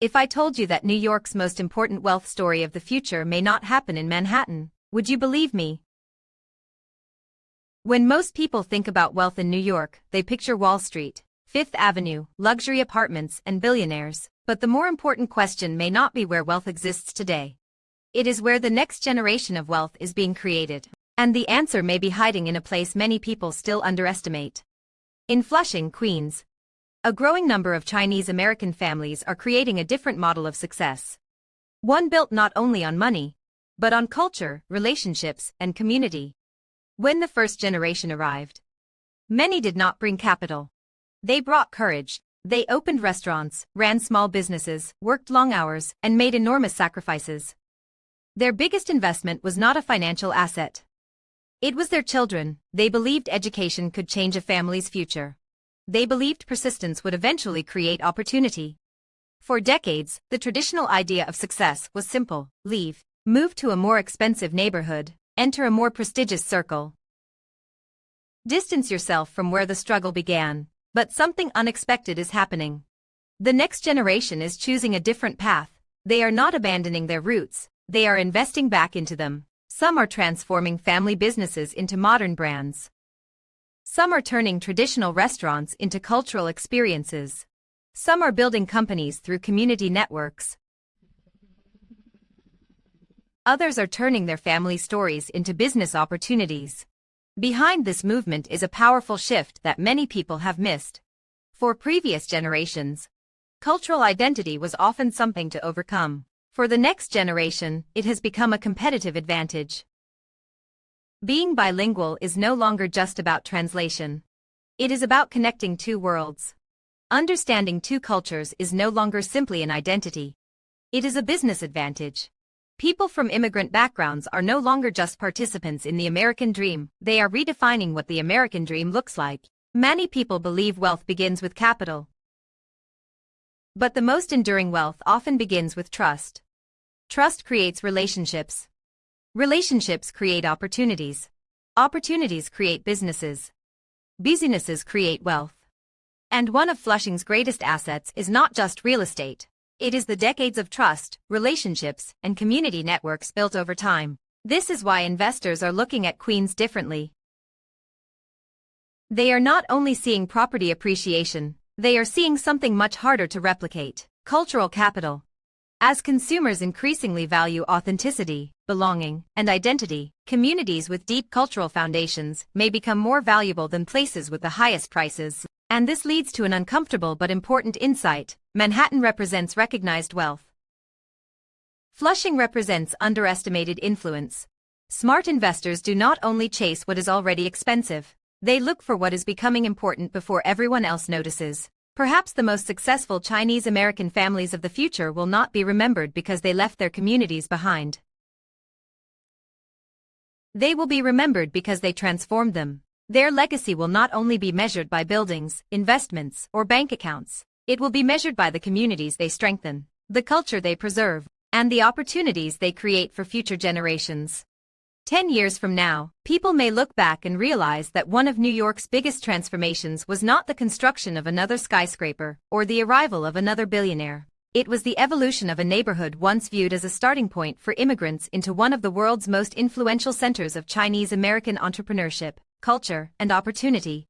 If I told you that New York's most important wealth story of the future may not happen in Manhattan, would you believe me? When most people think about wealth in New York, they picture Wall Street, Fifth Avenue, luxury apartments, and billionaires. But the more important question may not be where wealth exists today. It is where the next generation of wealth is being created. And the answer may be hiding in a place many people still underestimate. In Flushing, Queens, a growing number of Chinese American families are creating a different model of success. One built not only on money, but on culture, relationships, and community. When the first generation arrived, many did not bring capital. They brought courage. They opened restaurants, ran small businesses, worked long hours, and made enormous sacrifices. Their biggest investment was not a financial asset. It was their children. They believed education could change a family's future. They believed persistence would eventually create opportunity. For decades, the traditional idea of success was simple: leave, move to a more expensive neighborhood, enter a more prestigious circle. Distance yourself from where the struggle began. But something unexpected is happening. The next generation is choosing a different path. They are not abandoning their roots, they are investing back into them. Some are transforming family businesses into modern brands. Some are turning traditional restaurants into cultural experiences. Some are building companies through community networks. Others are turning their family stories into business opportunities. Behind this movement is a powerful shift that many people have missed. For previous generations, cultural identity was often something to overcome. For the next generation, it has become a competitive advantage. Being bilingual is no longer just about translation. It is about connecting two worlds. Understanding two cultures is no longer simply an identity. It is a business advantage. People from immigrant backgrounds are no longer just participants in the American dream, they are redefining what the American dream looks like. Many people believe wealth begins with capital. But the most enduring wealth often begins with trust. Trust creates relationships. Relationships create opportunities. Opportunities create businesses. Businesses create wealth. And one of Flushing's greatest assets is not just real estate. It is the decades of trust, relationships, and community networks built over time. This is why investors are looking at Queens differently. They are not only seeing property appreciation, they are seeing something much harder to replicate: cultural capital. As consumers increasingly value authenticity, belonging, and identity, communities with deep cultural foundations may become more valuable than places with the highest prices. And this leads to an uncomfortable but important insight: Manhattan represents recognized wealth. Flushing represents underestimated influence. Smart investors do not only chase what is already expensive, they look for what is becoming important before everyone else notices. Perhaps the most successful Chinese American families of the future will not be remembered because they left their communities behind. They will be remembered because they transformed them. Their legacy will not only be measured by buildings, investments, or bank accounts. It will be measured by the communities they strengthen, the culture they preserve, and the opportunities they create for future generations. 10 years from now, people may look back and realize that one of New York's biggest transformations was not the construction of another skyscraper or the arrival of another billionaire. It was the evolution of a neighborhood once viewed as a starting point for immigrants into one of the world's most influential centers of Chinese American entrepreneurship, culture, and opportunity.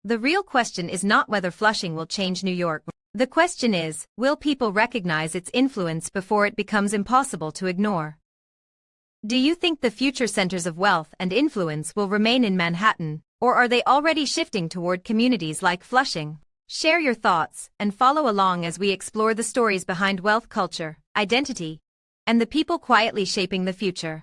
The real question is not whether Flushing will change New York. The question is, will people recognize its influence before it becomes impossible to ignore? Do you think the future centers of wealth and influence will remain in Manhattan, or are they already shifting toward communities like Flushing? Share your thoughts and follow along as we explore the stories behind wealth, culture, identity, and the people quietly shaping the future.